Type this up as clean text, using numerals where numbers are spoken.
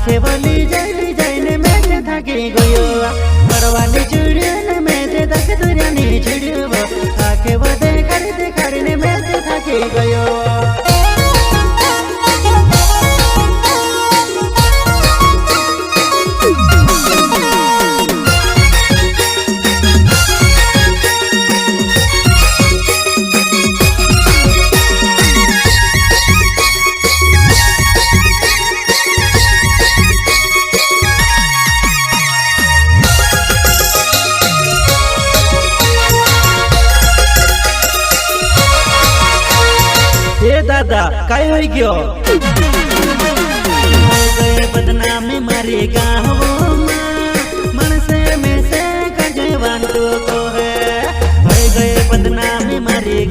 आखे वाली जाइने मैं ते थाकी गयो मरवानी चुड़ियन मैं ते दक दुरियानी चिड़ियो आखे वो देखाड़ने मैं ते थाकी गयो। दादा काय होई गयो गए बदनामी मारी गाँव मनसे में से कजे वांटो को है गए बदनामी मारी